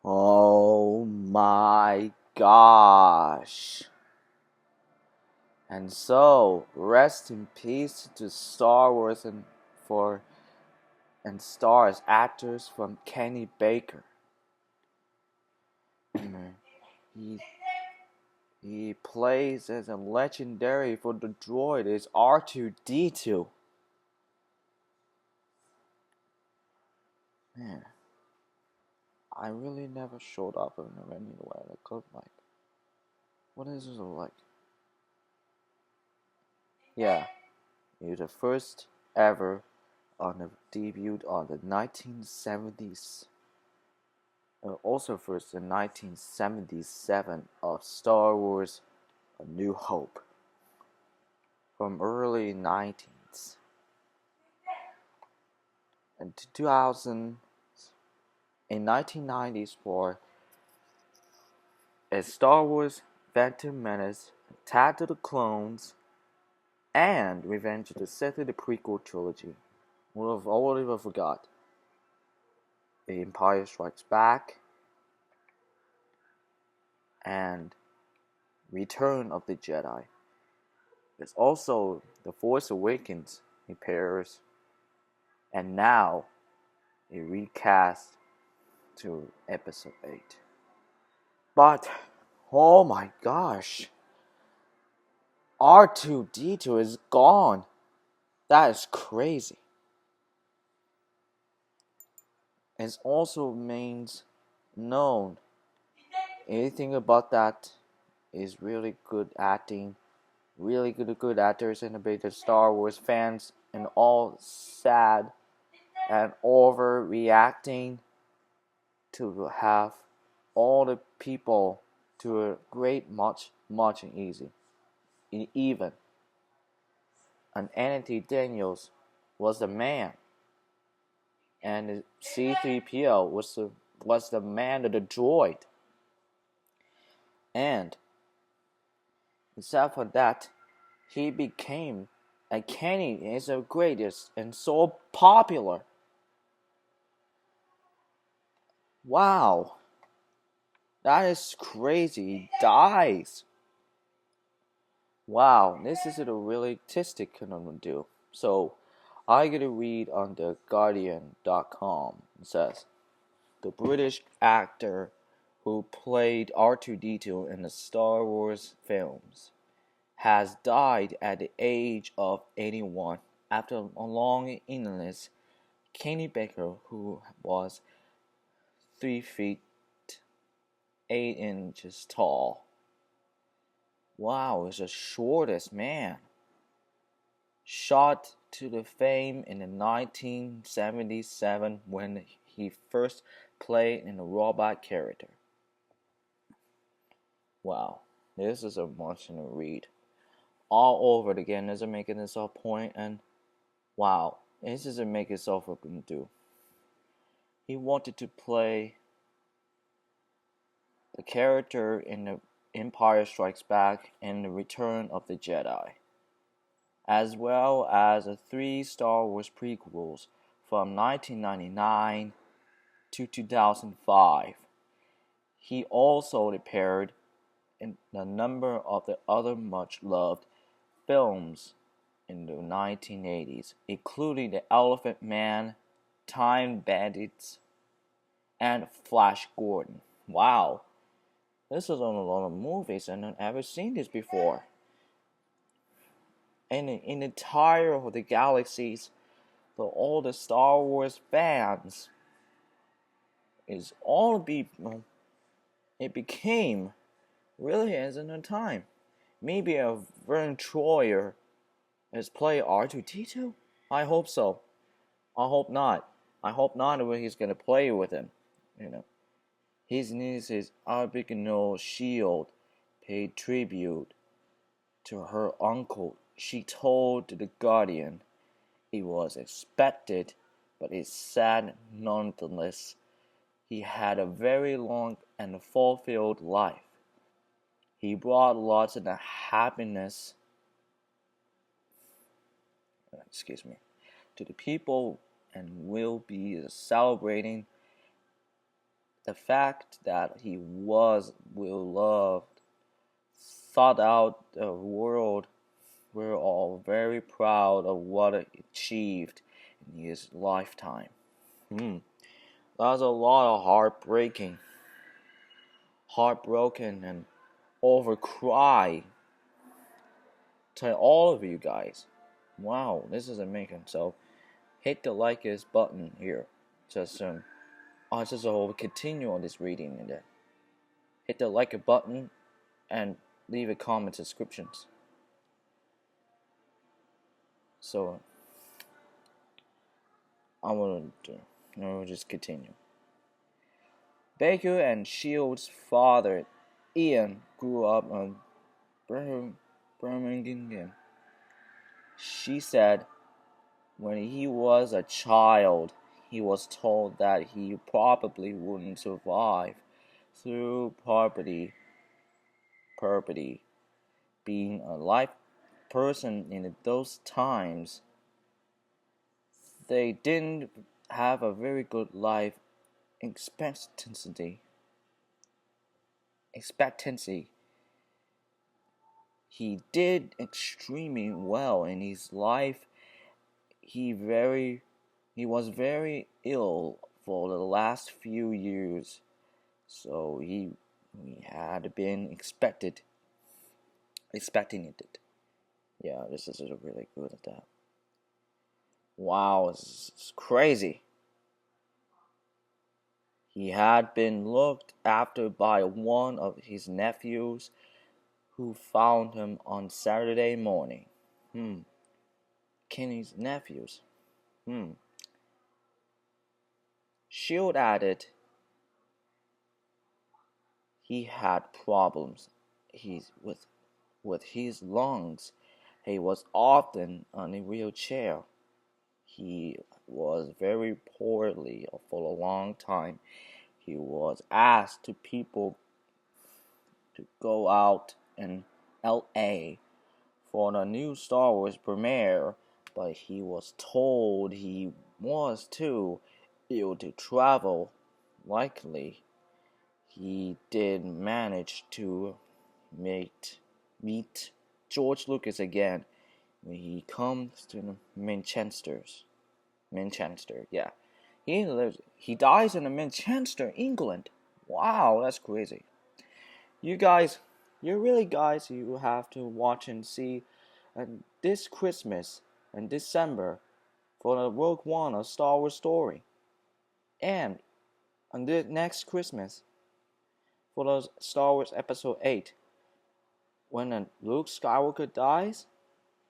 Oh my gosh. And so, rest in peace to Star Wars and stars actors from Kenny Baker. He he plays as a legendary for the droid is R2D2. Man, I really never showed up in anywhere. What is it like? Yeah, he's the first ever on a debut on the 1970s. Also first in 1977 of Star Wars A New Hope from early 19s and 2000 in 1990s for a Star Wars Phantom Menace, Attack of the Clones, and Revenge of the Sith, the prequel trilogy. What I've already forgot. The Empire Strikes Back and Return of the Jedi. There's also The Force Awakens appears, and now a recast to Episode 8. But, oh my gosh, R2D2 is gone. That is crazy. It also means known. Anything about that is really good acting, really good actors and a bit of Star Wars fans, and all sad and overreacting to have all the people to a great much and easy. Even and Anthony Daniels was the man, and C-3PO was the man of the droid, and except for that, he became and Kenny is the greatest and so popular. Wow, that is crazy. He dies. Wow, this is a really artistic kind of do. So, I get to read on the Guardian.com. It says the British actor who played R2D2 in the Star Wars films has died at the age of 81 after a long illness. Kenny Baker, who was 3 feet 8 inches tall. Wow, is the shortest man. Shot to the fame in the 1977 when he first played in a robot character. Wow, this is a emotional read. All over again, doesn't make itself point, and wow, this doesn't make itself a good do. He wanted to play the character in the Empire Strikes Back and the Return of the Jedi, as well as the 3 Star Wars prequels from 1999 to 2005. He also appeared in a number of the other much-loved films in the 1980s, including The Elephant Man, Time Bandits, and Flash Gordon. Wow, this is on a lot of movies, and I've never seen this before. And in the entire of the galaxies, all the Star Wars fans is all people. It became really as in a time. Maybe a Vern Troyer has played R2D2? I hope so. I hope not. I hope not when he's gonna play with him. His niece is Abigail Shield paid tribute to her uncle. She told The Guardian it was expected, but it's sad nonetheless. He had a very long and fulfilled life. He brought lots of happiness, to the people and will be celebrating the fact that he was well loved, thought out the world. We're all very proud of what he achieved in his lifetime. That's a lot of heartbroken and over cry to all of you guys. Wow, this is amazing. So hit the like this button here. Just will continue on this reading and then hit the like button and leave a comment descriptions. So I'll just continue. Baker and Shields' father, Ian, grew up in Birmingham. She said when he was a child, he was told that he probably wouldn't survive through poverty. Being a life person in those times, they didn't have a very good life expectancy. He did extremely well in his life. He was very ill for the last few years, so he had been expecting it. Yeah, this is really good at that. Wow, it's crazy. He had been looked after by one of his nephews who found him on Saturday morning. Kenny's nephews. Shield added he had problems with his lungs. He was often on a wheelchair. He was very poorly for a long time. He was asked to people to go out in LA for the new Star Wars premiere, but he was told he was too ill to travel. Likely, he did manage to meet George Lucas again when he comes to Manchester. Yeah. He dies in Manchester, England. Wow, that's crazy. You guys, you have to watch and see this Christmas and December for the Rogue One of Star Wars story. And on the next Christmas for the Star Wars Episode 8, when Luke Skywalker dies?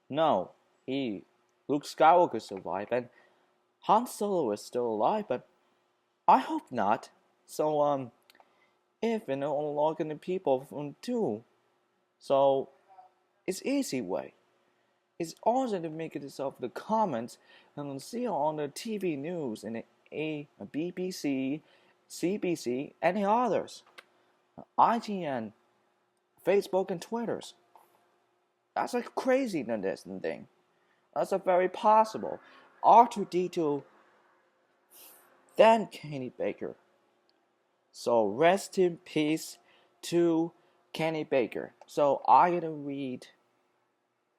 No, Luke Skywalker survived and Han Solo is still alive, but I hope not. So, if and unlocking the people from 2. So, it's easy way. It's awesome to make it yourself the comments and see on the TV news and the BBC, CBC, and the others. IGN, Facebook, and Twitters. That's a crazy thing. That's a very possible. R2D2, then Kenny Baker. So rest in peace to Kenny Baker. So I gotta read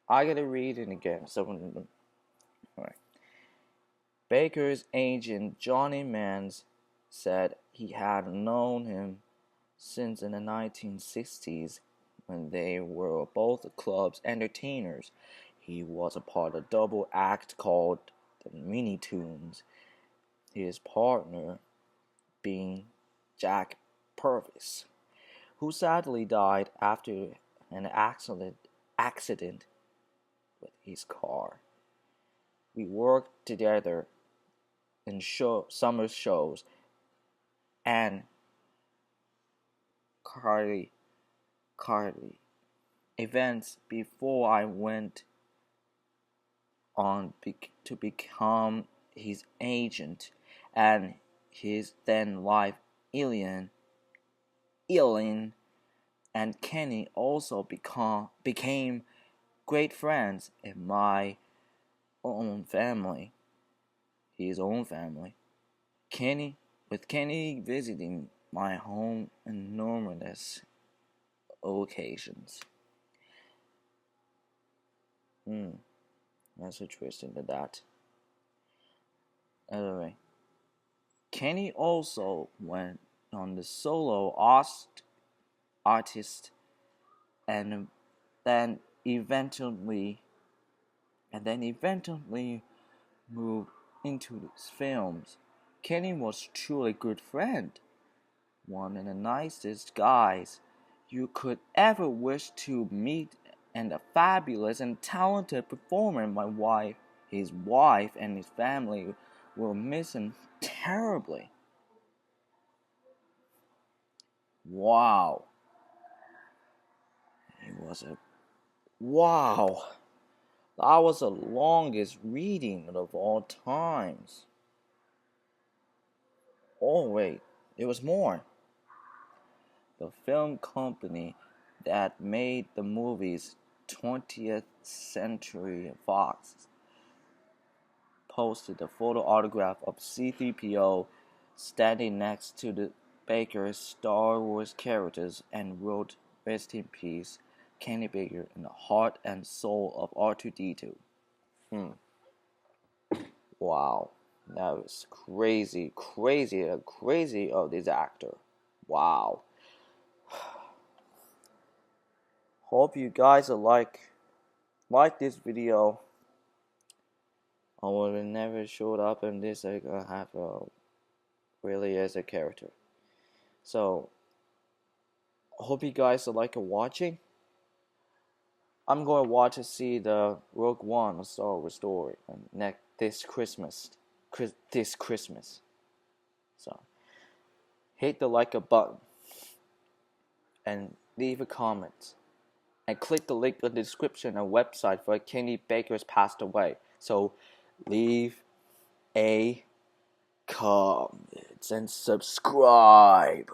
it again. So, alright. Baker's agent Johnny Mans said he had known him since in the 1960s when they were both club's entertainers. He was a part of a double act called the Mini Toons. His partner being Jack Purvis, who sadly died after an accident with his car. We worked together in summer shows and Carly events before I went on to become his agent, and his then wife Eileen and Kenny also became great friends in my own family. His own family. Kenny visiting my home on numerous occasions. That's interesting to that. Anyway, Kenny also went on the solo artist and then eventually moved into these films. Kenny was truly a good friend, one of the nicest guys you could ever wish to meet, and a fabulous and talented performer. His wife and his family will miss him terribly. Wow. It was a wow. That was the longest reading of all times. Oh wait, it was more. The film company that made the movies, 20th Century Fox, posted a photo autograph of C-3PO standing next to the Baker's Star Wars characters and wrote, "Rest in peace, Kenny Baker, in the heart and soul of R2-D2." Wow, that was crazy of this actor. Wow. Hope you guys are like this video. I would have never showed up in this. I have really as a character. So hope you guys are watching. I'm going to watch and see the Rogue One, a Star Wars story, this Christmas. So hit the like button and leave a comment. And click the link in the description and website for Kenny Baker's passed away. So leave a comment and subscribe.